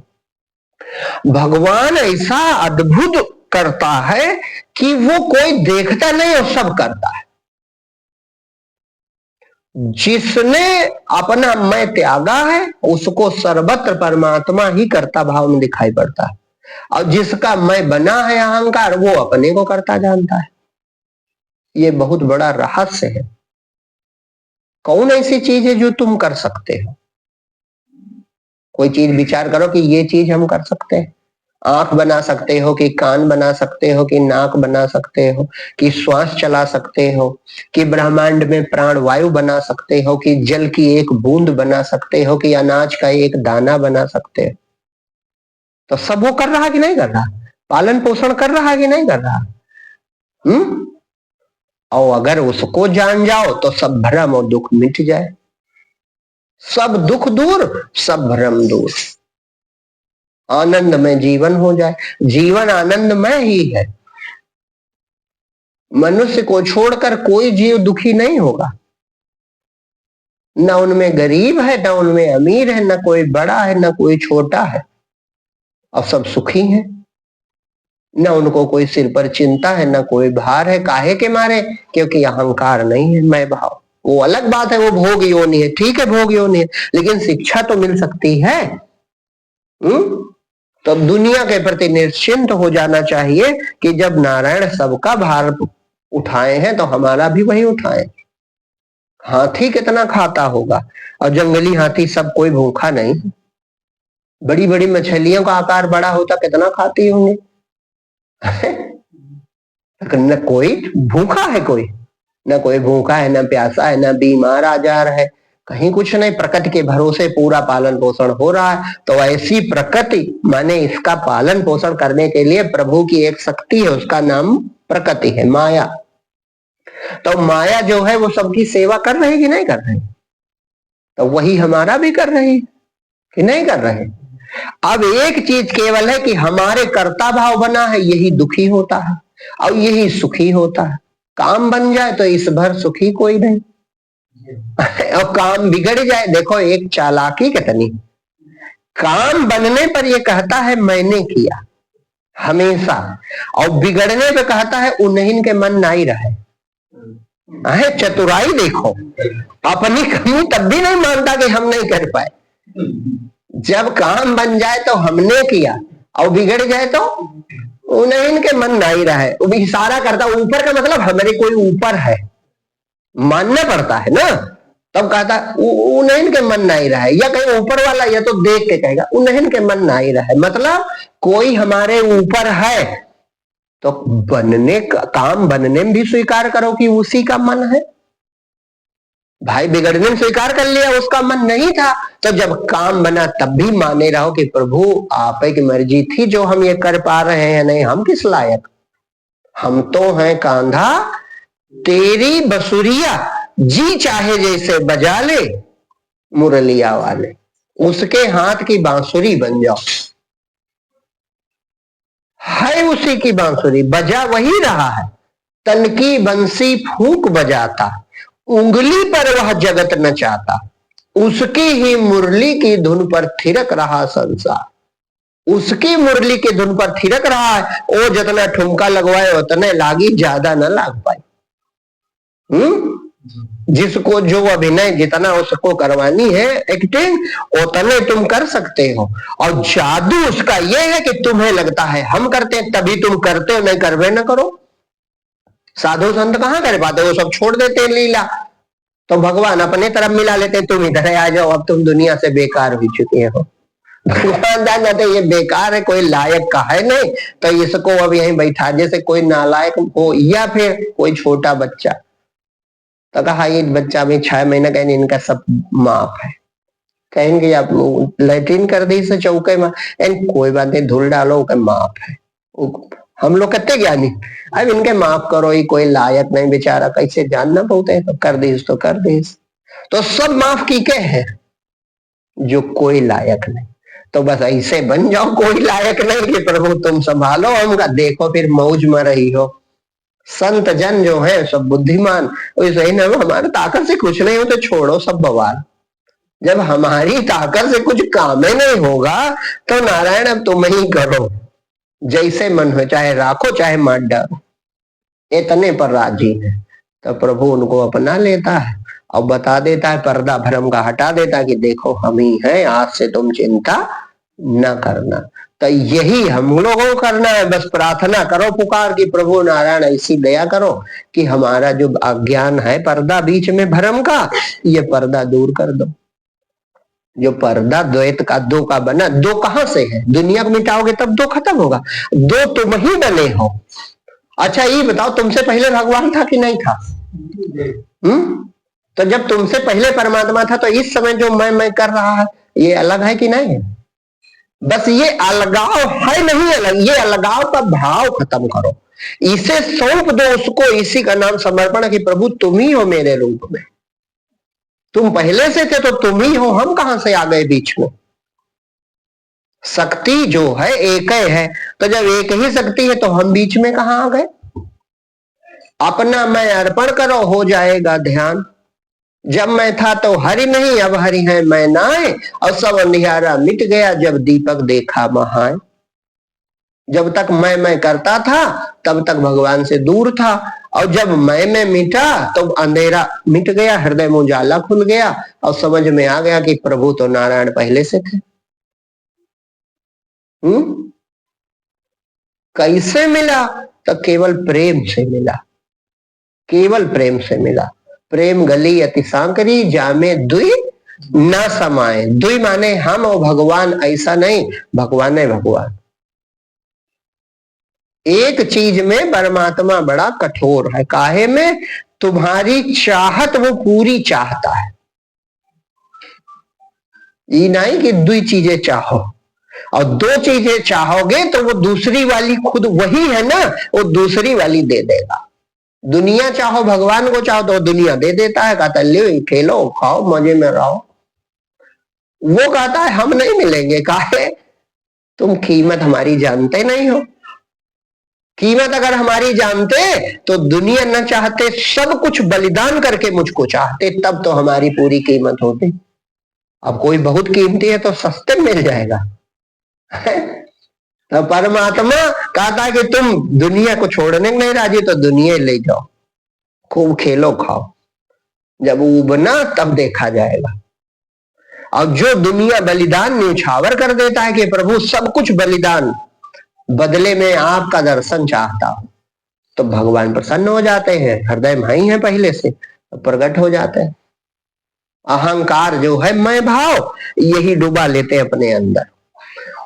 भगवान ऐसा अद्भुत करता है कि वो कोई देखता नहीं और सब करता है। जिसने अपना मैं त्यागा है उसको सर्वत्र परमात्मा ही करता भाव में दिखाई पड़ता है, और जिसका मैं बना है अहंकार वो अपने को करता जानता है। ये बहुत बड़ा रहस्य है। कौन ऐसी चीज है जो तुम कर सकते हो? कोई चीज विचार करो कि ये चीज हम कर सकते हैं। आंख बना सकते हो, कि कान बना सकते हो, कि नाक बना सकते हो, कि श्वास चला सकते हो, कि ब्रह्मांड में प्राण वायु बना सकते हो, कि जल की एक बूंद बना सकते हो, कि अनाज का एक दाना बना सकते हो। तो सब वो कर रहा कि नहीं कर रहा? पालन पोषण कर रहा कि नहीं कर रहा? और अगर उसको जान जाओ तो सब भ्रम और दुख मिट जाए। सब दुख दूर, सब भ्रम दूर, आनंदमय जीवन हो जाए। जीवन आनंदमय ही है। मनुष्य को छोड़कर कोई जीव दुखी नहीं होगा। न उनमें गरीब है, न उनमें अमीर है, न कोई बड़ा है, न कोई छोटा है, और सब सुखी हैं। न उनको कोई सिर पर चिंता है, न कोई भार है। काहे के मारे? क्योंकि अहंकार नहीं है, मैं भाव। वो अलग बात है, वो भोग योनि है, ठीक है, भोग योनि है, लेकिन शिक्षा तो मिल सकती है। तो दुनिया के प्रति निश्चिंत हो जाना चाहिए कि जब नारायण सबका भार उठाए हैं तो हमारा भी वही उठाए। हाथी कितना खाता होगा, और जंगली हाथी सब कोई भूखा नहीं। बड़ी बड़ी मछलियों का आकार बड़ा होता, कितना खाती होंगे। न कोई भूखा है, कोई न कोई भूखा है, न प्यासा है, न बीमार आजार है, कहीं कुछ नहीं। प्रकृति के भरोसे पूरा पालन पोषण हो रहा है। तो ऐसी प्रकृति माने इसका पालन पोषण करने के लिए प्रभु की एक शक्ति है, उसका नाम प्रकृति है, माया। तो माया जो है वो सबकी सेवा कर रही कि नहीं कर रही? तो वही हमारा भी कर रही कि नहीं कर रहे? अब एक चीज केवल है कि हमारे कर्ता भाव बना है, यही दुखी होता है और यही सुखी होता है। काम बन जाए तो इस भर सुखी कोई नहीं, और काम बिगड़ जाए, देखो एक चालाकी कितनी। काम बनने पर ये कहता है मैंने किया हमेशा, और बिगड़ने पे कहता है उन्हीं के मन ना ही रहे। चतुराई देखो, अपनी कमी तब भी नहीं मानता कि हम नहीं कर पाए। जब काम बन जाए तो हमने किया, और बिगड़ जाए तो उन्हीं के मन ना ही रहे। वो भी इशारा करता, ऊपर का मतलब हमारे कोई ऊपर है, मानना पड़ता है ना। तब कहता उन्हीं के मन नहीं रहे, या कहीं ऊपर वाला या तो देख के कहेगा उन्हीं के मन नहीं रहे, मतलब कोई हमारे ऊपर है। तो बनने का काम बनने में भी स्वीकार करो कि उसी का मन है। भाई बिगड़ने में स्वीकार कर लिया उसका मन नहीं था, तो जब काम बना तब भी माने रहो कि प्रभु आप की मर्जी थी जो हम ये कर पा रहे हैं, नहीं हम किस लायक। हम तो हैं कांधा तेरी बसुरिया, जी चाहे जैसे बजा ले मुरलिया वाले, उसके हाथ की बांसुरी बन जाओ। है उसी की बांसुरी, बजा वही रहा है। तन की बंसी फूंक बजाता, उंगली पर वह जगत नचाता, उसकी ही मुरली की धुन पर थिरक रहा संसार। उसकी मुरली की धुन पर थिरक रहा है, वो जितना ठुमका लगवाए उतने लागी, ज्यादा न लाग पाई। जिसको जो अभिनय जितना उसको करवानी है एक्टिंग, उतने तुम कर सकते हो। और जादू उसका ये है कि तुम्हें लगता है हम करते हैं तभी तुम करते हो, नहीं करवे न करो। साधु संत कहां कर पाते, वो सब छोड़ देते हैं लीला। तो भगवान अपने तरफ मिला लेते, तुम इधर आ जाओ, अब तुम दुनिया से बेकार हो चुके हो। भगवान जानते ये बेकार है, कोई लायक का है नहीं, तो इसको अब यहीं बैठा। जैसे कोई नालायक हो या फिर कोई छोटा बच्चा, तो कहा ये बच्चा भी 6 महीना, कहेंगे इनका सब माफ है, कहेंगे आप लैट्रिन कर दी से चौके में, कोई बात नहीं धुल डालो के माफ है। हम लोग कहते ज्ञानी, अब इनके माफ करो, ये कोई लायक नहीं बेचारा, कैसे जानना बहुत है, तो कर दीस तो कर दीस। तो सब माफ की के है जो कोई लायक नहीं। तो बस ऐसे बन जाओ, कोई लायक नहीं कि प्रभु तुम संभालो हमका, देखो फिर मौज में रही हो। संत जन जो है सब बुद्धिमान, वैसे ही ना, हमारे ताकत से कुछ नहीं हो तो छोड़ो सब बवाल। जब हमारी ताकत से कुछ काम ही नहीं होगा तो नारायण अब तुम ही करो, जैसे मन हो, चाहे राखो चाहे मार डालो, इतने पर राजी है। तो प्रभु उनको अपना लेता है और बता देता है, पर्दा भरम का हटा देता है कि देखो हम ही हैं, आज से तुम चिंता न करना। तो यही हम लोगों को करना है, बस प्रार्थना करो पुकार की प्रभु नारायण ऐसी दया करो कि हमारा जो अज्ञान है, पर्दा बीच में भरम का, ये पर्दा दूर कर दो। जो पर्दा द्वैत का दो का बना, दो कहां से है? दुनिया को मिटाओगे तब दो खत्म होगा, दो तुम ही बने हो। अच्छा ये बताओ, तुमसे पहले भगवान था कि नहीं था? तो जब तुमसे पहले परमात्मा था तो इस समय जो मैं कर रहा है ये अलग है कि नहीं है? बस ये अलगाव है नहीं अलग, ये अलगाव का भाव खत्म करो, इसे सौंप दो उसको, इसी का नाम समर्पण है कि प्रभु तुम ही हो मेरे रूप में, तुम पहले से थे तो तुम ही हो, हम कहां से आ गए बीच में? शक्ति जो है एक है, तो जब एक ही शक्ति है तो हम बीच में कहां आ गए? अपना मैं अर्पण करो, हो जाएगा ध्यान। जब मैं था तो हरि नहीं, अब हरि है मैं नाए, और सब अंधियारा मिट गया जब दीपक देखा महाए। जब तक मैं करता था तब तक भगवान से दूर था, और जब मैं मिटा तो अंधेरा मिट गया, हृदय में उजाला खुल गया और समझ में आ गया कि प्रभु तो नारायण पहले से थे। कैसे मिला? तो केवल प्रेम से मिला, केवल प्रेम से मिला। प्रेम गली अति सांकरी, जामे दुई ना समाए। दुई माने हम और भगवान, ऐसा नहीं, भगवान है भगवान। एक चीज में परमात्मा बड़ा कठोर है, काहे में? तुम्हारी चाहत वो पूरी चाहता है, ये नहीं कि दो चीजें चाहो, और दो चीजें चाहोगे तो वो दूसरी वाली खुद वही है ना, वो दूसरी वाली दे देगा। दुनिया चाहो, भगवान को चाहो तो दुनिया दे देता है, कहता है ले खेलो खाओ मजे में रहो। वो कहता है हम नहीं मिलेंगे, काहे? तुम कीमत हमारी जानते नहीं हो। कीमत अगर हमारी जानते तो दुनिया न चाहते सब कुछ बलिदान करके मुझको चाहते, तब तो हमारी पूरी कीमत होती। अब कोई बहुत कीमती है तो सस्ते मिल जाएगा। तो परमात्मा कहता है कि तुम दुनिया को छोड़ने नहीं राजी तो दुनिया ले जाओ, खूब खेलो खाओ, जब उबना तब देखा जाएगा। और जो दुनिया बलिदान न्यौछावर कर देता है कि प्रभु सब कुछ बलिदान, बदले में आपका दर्शन चाहता हूं, तो भगवान प्रसन्न हो जाते हैं, हृदय में ही है पहले से, तो प्रकट हो जाते हैं। अहंकार जो है मैं भाव, यही डुबा लेते अपने अंदर,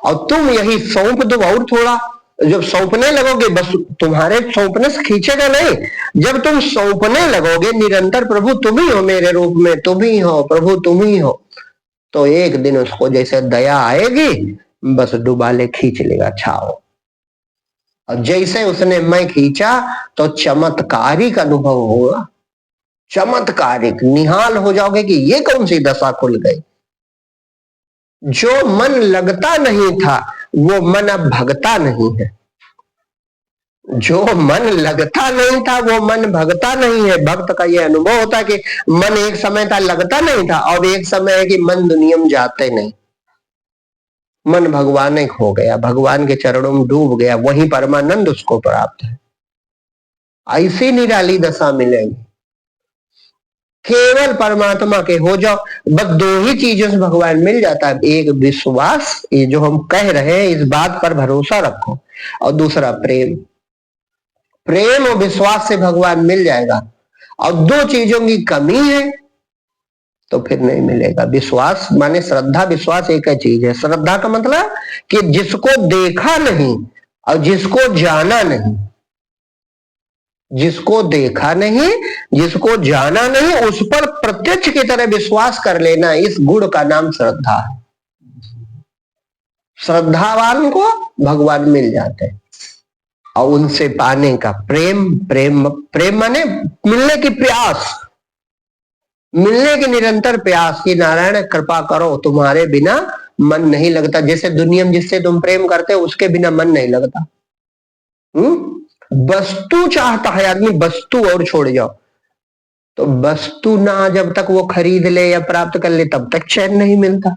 और तुम यही सौंप दो। और थोड़ा जब सौंपने लगोगे, बस तुम्हारे सौंपने से खींचेगा नहीं, जब तुम सौंपने लगोगे निरंतर प्रभु तुम ही हो मेरे रूप में, तुम ही हो प्रभु तुम ही हो, तो एक दिन उसको जैसे दया आएगी, बस डुबा ले, खींच लेगा छाओ। और जैसे उसने मैं खींचा तो चमत्कारिक अनुभव होगा, चमत्कारिक, निहाल हो जाओगे कि ये कौन सी दशा खुल गई। जो मन लगता नहीं था वो मन अब भगता नहीं है, जो मन लगता नहीं था वो मन भगता नहीं है। भक्त का ये अनुभव होता है कि मन एक समय था लगता नहीं था, और एक समय है कि मन दुनिया में जाते नहीं, मन भगवान एक हो गया, भगवान के चरणों में डूब गया, वही परमानंद उसको प्राप्त है। ऐसी निराली दशा मिलेगी, केवल परमात्मा के हो जाओ, बस दो ही चीजों से भगवान मिल जाता है। एक विश्वास, ये जो हम कह रहे हैं इस बात पर भरोसा रखो, और दूसरा प्रेम। प्रेम और विश्वास से भगवान मिल जाएगा, और दो चीजों की कमी है तो फिर नहीं मिलेगा। विश्वास माने श्रद्धा, विश्वास एक ही चीज है। श्रद्धा का मतलब कि जिसको देखा नहीं और जिसको जाना नहीं, जिसको देखा नहीं जिसको जाना नहीं, उस पर प्रत्यक्ष की तरह विश्वास कर लेना, इस गुण का नाम श्रद्धा है। श्रद्धावान को भगवान मिल जाते हैं, और उनसे पाने का प्रेम। प्रेम प्रेम माने मिलने की प्रयास, मिलने की निरंतर प्रयास, की नारायण कृपा करो, तुम्हारे बिना मन नहीं लगता। जैसे दुनिया में जिससे तुम प्रेम करते हो उसके बिना मन नहीं लगता। वस्तु चाहता है आदमी, वस्तु और छोड़ जाओ, तो वस्तु ना जब तक वो खरीद ले या प्राप्त कर ले तब तक चैन नहीं मिलता।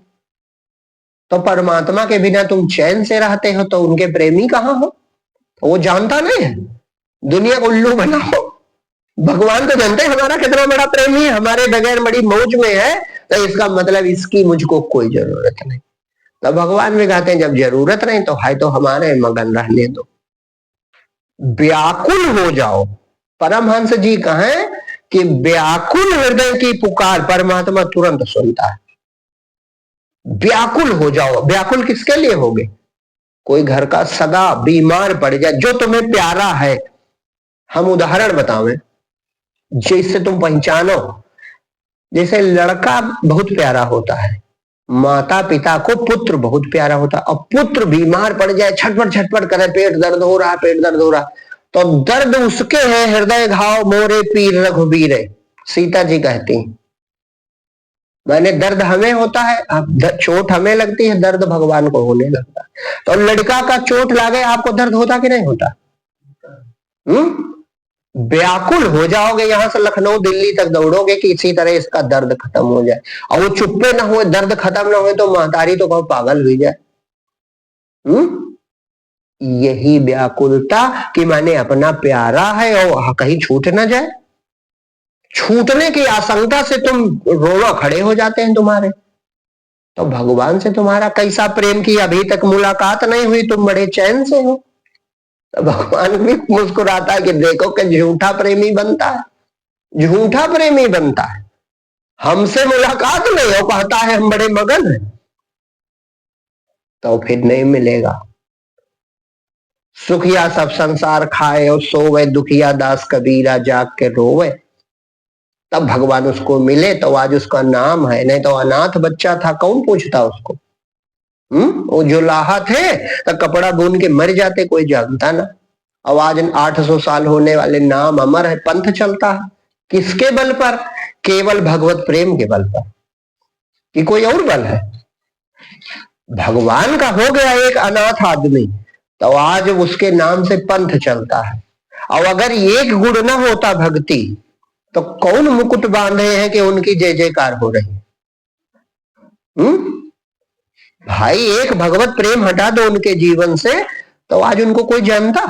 तो परमात्मा के बिना तुम चैन से रहते हो तो उनके प्रेमी कहाँ हो? वो जानता नहीं है, दुनिया को उल्लू बनाओ। भगवान तो जानते हैं हमारा कितना बड़ा प्रेमी है, हमारे बगैर बड़ी मौज में है, तो इसका मतलब इसकी मुझको कोई जरूरत नहीं। तो भगवान भी कहते हैं जब जरूरत नहीं तो है तो हमारे मगन रहने दो, व्याकुल हो जाओ। परमहंस जी कहें कि व्याकुल हृदय की पुकार परमात्मा तुरंत सुनता है। व्याकुल हो जाओ। व्याकुल किसके लिए होगे? कोई घर का सगा बीमार पड़ जाए जो तुम्हें प्यारा है। हम उदाहरण बतावें जिससे तुम पहचानो। जैसे लड़का बहुत प्यारा होता है, माता पिता को पुत्र बहुत प्यारा होता है, और पुत्र बीमार पड़ जाए, छटपट छटपट करे, पेट दर्द हो रहा, पेट दर्द हो रहा, तो दर्द उसके है, हृदय घाव मोरे पीर रघुबीर। सीता जी कहती मैंने दर्द हमें होता है, अब चोट हमें लगती है, दर्द भगवान को होने लगता है। तो लड़का का चोट लागे आपको दर्द होता कि नहीं होता? व्याकुल हो जाओगे, यहां से लखनऊ दिल्ली तक दौड़ोगे कि इसी तरह इसका दर्द खत्म हो जाए, और वो चुप्पे ना हुए, दर्द खत्म ना हुए तो महतारी तो बहुत पागल हुई जाए। यही व्याकुलता कि मैंने अपना प्यारा है और कहीं छूट ना जाए। छूटने की आशंका से तुम रोना खड़े हो जाते हैं तुम्हारे। तो भगवान से तुम्हारा कैसा प्रेम की अभी तक मुलाकात नहीं हुई, तुम बड़े चैन से हो। तो भगवान भी मुस्कुराता है कि देखो कि झूठा प्रेमी बनता है, झूठा प्रेमी बनता है। हमसे मुलाकात नहीं हो, कहता है हम बड़े मगन हैं, तो फिर नहीं मिलेगा। सुखिया सब संसार खाए और सोवे, दुखिया दास कबीरा जाग के रोवे। तब भगवान उसको मिले तो आज उसका नाम है, नहीं तो अनाथ बच्चा था, कौन पूछता उसको। वो जुलाहा थे तो कपड़ा बुन के मर जाते, कोई जानता ना। अब आज 800 साल होने वाले नाम अमर है, पंथ चलता है। किसके बल पर? केवल भगवत प्रेम के बल पर, कि कोई और बल है? भगवान का हो गया एक अनाथ आदमी तो आज उसके नाम से पंथ चलता है। और अगर एक गुण ना होता भक्ति, तो कौन मुकुट बांधे हैं कि उनकी जय जयकार हो रही? भाई एक भगवत प्रेम हटा दो उनके जीवन से तो आज उनको कोई जानता?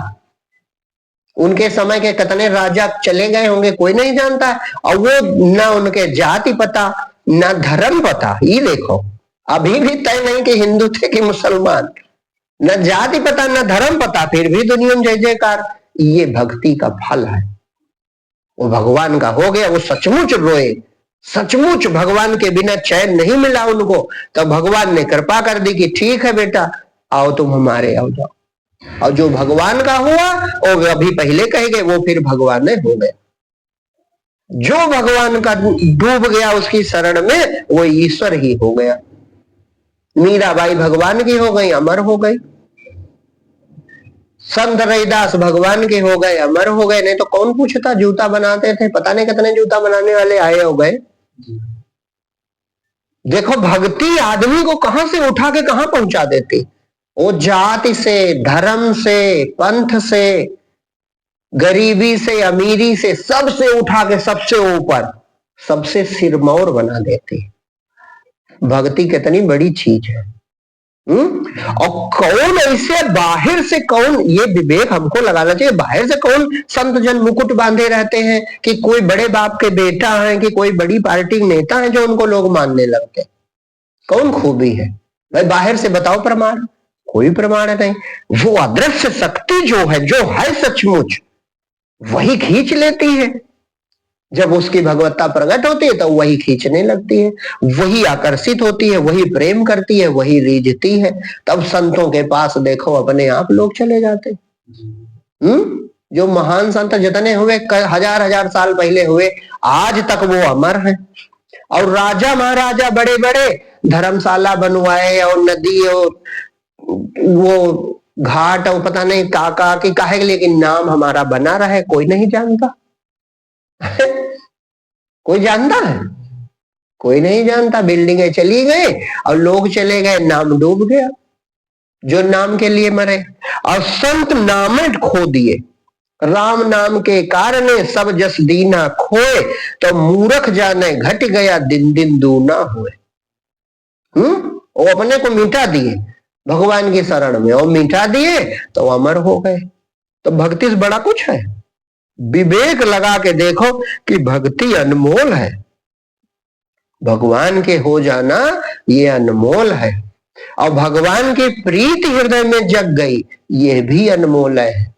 उनके समय के कितने राजा चले गए होंगे, कोई नहीं जानता है। और वो ना उनके जाति पता ना धर्म पता। ये देखो अभी भी तय नहीं कि हिंदू थे कि मुसलमान, न जाति पता न धर्म पता, फिर भी दुनिया में जय जयकार। ये भक्ति का फल है। वो भगवान का हो गया, वो सचमुच रोए, सचमुच भगवान के बिना चैन नहीं मिला उनको। तो भगवान ने कृपा कर दी कि ठीक है बेटा आओ तुम हमारे आओ जाओ। और जो भगवान का हुआ वो अभी पहले कहे गए, वो फिर भगवान ने हो गया। जो भगवान का डूब गया उसकी शरण में वो ईश्वर ही हो गया। मीराबाई भगवान की हो गई, अमर हो गई। संत रविदास भगवान के हो गए, अमर हो गए। नहीं तो कौन पूछता, जूता बनाते थे, पता नहीं कितने जूता बनाने वाले आए हो गए। देखो भक्ति आदमी को कहां से उठा के कहां पहुंचा देती। वो जाति से, धर्म से, पंथ से, गरीबी से, अमीरी से, सबसे उठा के सबसे ऊपर, सबसे सिरमौर बना देती। भक्ति कितनी बड़ी चीज है। और कौन ऐसे बाहर से कौन, ये विवेक हमको लगाना चाहिए, बाहर से कौन संत जन मुकुट बांधे रहते हैं कि कोई बड़े बाप के बेटा है कि कोई बड़ी पार्टी नेता है जो उनको लोग मानने लगते। कौन खूबी है भाई? बाहर से बताओ प्रमाण, कोई प्रमाण नहीं। वो अदृश्य शक्ति जो है सचमुच वही खींच लेती है। जब उसकी भगवत्ता प्रकट होती है तो वही खींचने लगती है, वही आकर्षित होती है, वही प्रेम करती है, वही रीझती है। तब संतों के पास देखो अपने आप लोग चले जाते। जो महान संत जितने हुए हजार हजार साल पहले हुए, आज तक वो अमर हैं। और राजा महाराजा बड़े बड़े धर्मशाला बनवाए और नदी और वो घाट और पता नहीं काका की काहे, लेकिन नाम हमारा बना रहे, कोई नहीं जानता। कोई जानता है? कोई नहीं जानता। बिल्डिंगें चली गई और लोग चले गए, नाम डूब गया जो नाम के लिए मरे। और संत नामें खो दिए, राम नाम के कारणे सब जस दीना खोए, तो मूर्ख जाने घट गया दिन दिन दूना हुए। वो अपने को मिटा दिए भगवान की शरण में, और मिटा दिए तो अमर हो गए। तो भक्ति से बड़ा कुछ है? विवेक लगा के देखो कि भक्ति अनमोल है। भगवान के हो जाना ये अनमोल है, और भगवान की प्रीति हृदय में जग गई, ये भी अनमोल है।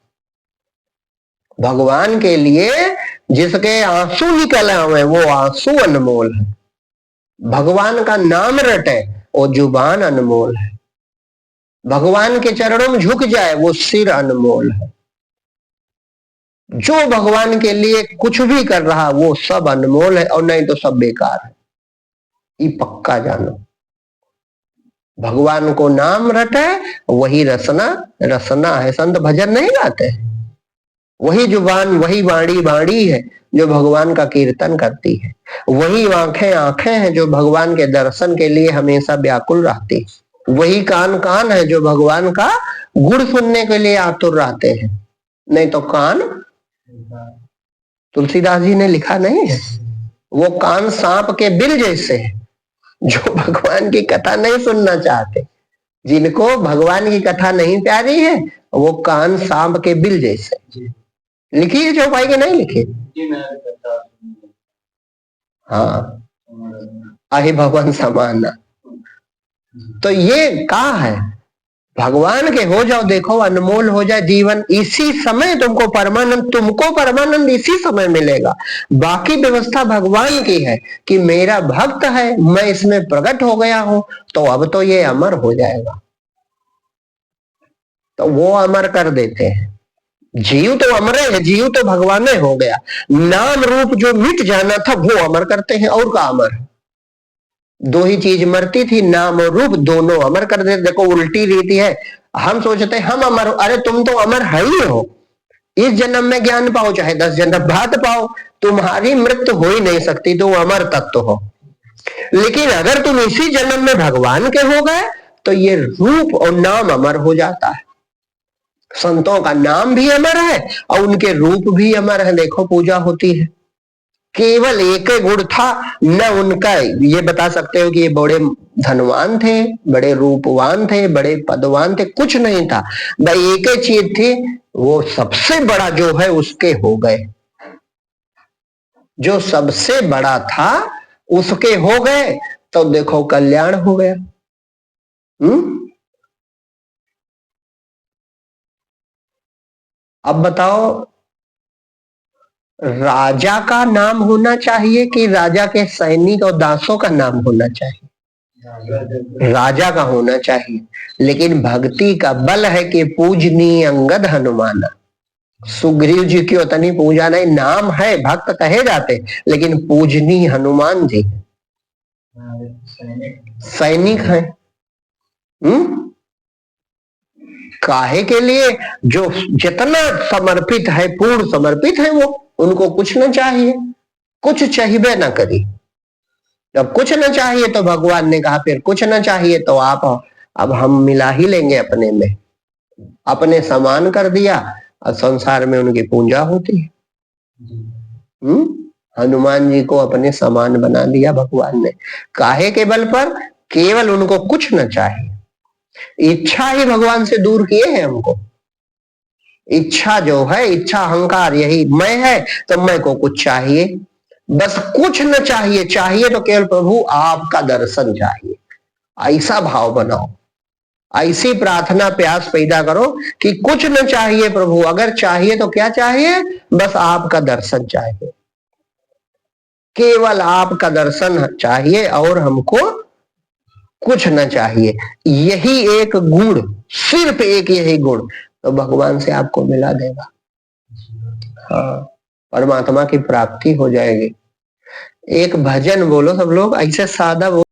भगवान के लिए जिसके आंसू निकल आवे वो आंसू अनमोल है। भगवान का नाम रटे वो जुबान अनमोल है। भगवान के चरणों में झुक जाए वो सिर अनमोल है। जो भगवान के लिए कुछ भी कर रहा वो सब अनमोल है, और नहीं तो सब बेकार है। ये पक्का जानो। भगवान को नाम रटे वही रसना रसना है। संत भजन नहीं गाते, वही जुबान वही वाणी वाणी है जो भगवान का कीर्तन करती है। वही आंखें आंखें हैं जो भगवान के दर्शन के लिए हमेशा व्याकुल रहती है। वही कान कान है जो भगवान का गुण सुनने के लिए आतुर रहते हैं। नहीं तो कान, तुलसीदास जी ने लिखा नहीं है, वो कान सांप के बिल जैसे है जो भगवान की कथा नहीं सुनना चाहते। जिनको भगवान की कथा नहीं प्यारी है वो कान सांप के बिल जैसे। लिखी है चौपाई के नहीं लिखी? हाँ, आही भगवान समाना। तो ये कहा है भगवान के हो जाओ, देखो अनमोल हो जाए जीवन। इसी समय तुमको परमानंद इसी समय मिलेगा। बाकी व्यवस्था भगवान की है कि मेरा भक्त है, मैं इसमें प्रकट हो गया हूं, तो अब तो ये अमर हो जाएगा। तो वो अमर कर देते हैं। जीव तो अमर है, जीव तो भगवान हो गया। नाम रूप जो मिट जाना था वो अमर करते हैं। और का अमर है? दो ही चीज मरती थी, नाम और रूप, दोनों अमर कर देते। देखो उल्टी रीति है। हम सोचते हैं हम अमर, अरे तुम तो अमर है ही हो। इस जन्म में ज्ञान पाओ चाहे 10 जन्म बाद पाओ, तुम्हारी मृत्यु हो ही नहीं सकती, तो अमर तत्व हो। लेकिन अगर तुम इसी जन्म में भगवान के हो गए तो ये रूप और नाम अमर हो जाता है। संतों का नाम भी अमर है और उनके रूप भी अमर है। देखो पूजा होती है, केवल एक गुण था न उनका। ये बता सकते हो कि ये बड़े धनवान थे, बड़े रूपवान थे, बड़े पदवान थे, कुछ नहीं था भाई। एक ही चीज थी, वो सबसे बड़ा जो है उसके हो गए। जो सबसे बड़ा था उसके हो गए, तो देखो कल्याण हो गया। अब बताओ, राजा का नाम होना चाहिए कि राजा के सैनिक और दासों का नाम होना चाहिए? राजा का होना चाहिए। लेकिन भक्ति का बल है कि पूजनीय अंगद हनुमाना। सुग्रीव जी की उतनी पूजा नहीं, नाम है, भक्त कहे जाते, लेकिन पूजनीय हनुमान जी सैनिक है। काहे के लिए? जो जितना समर्पित है, पूर्ण समर्पित है, वो उनको कुछ न चाहिए, कुछ चाहिए न करी। जब कुछ न चाहिए तो भगवान ने कहा फिर कुछ न चाहिए तो आप अब हम मिला ही लेंगे अपने में। अपने समान कर दिया और संसार में उनकी पूजा होती है। हनुमान जी को अपने समान बना दिया भगवान ने। काहे के बल पर? केवल उनको कुछ न चाहिए। इच्छा ही भगवान से दूर किए हैं हमको। इच्छा जो है, इच्छा अहंकार, यही मैं है तो मैं को कुछ चाहिए, बस कुछ न चाहिए। चाहिए तो केवल प्रभु आपका दर्शन चाहिए। ऐसा भाव बनाओ, ऐसी प्रार्थना प्यास पैदा करो कि कुछ न चाहिए प्रभु। अगर चाहिए तो क्या चाहिए? बस आपका दर्शन चाहिए, केवल आपका दर्शन चाहिए और हमको कुछ न चाहिए। यही एक गुण, सिर्फ एक यही गुण तो भगवान से आपको मिला देगा। हाँ, परमात्मा की प्राप्ति हो जाएगी। एक भजन बोलो सब लोग, ऐसे सादा बोलो।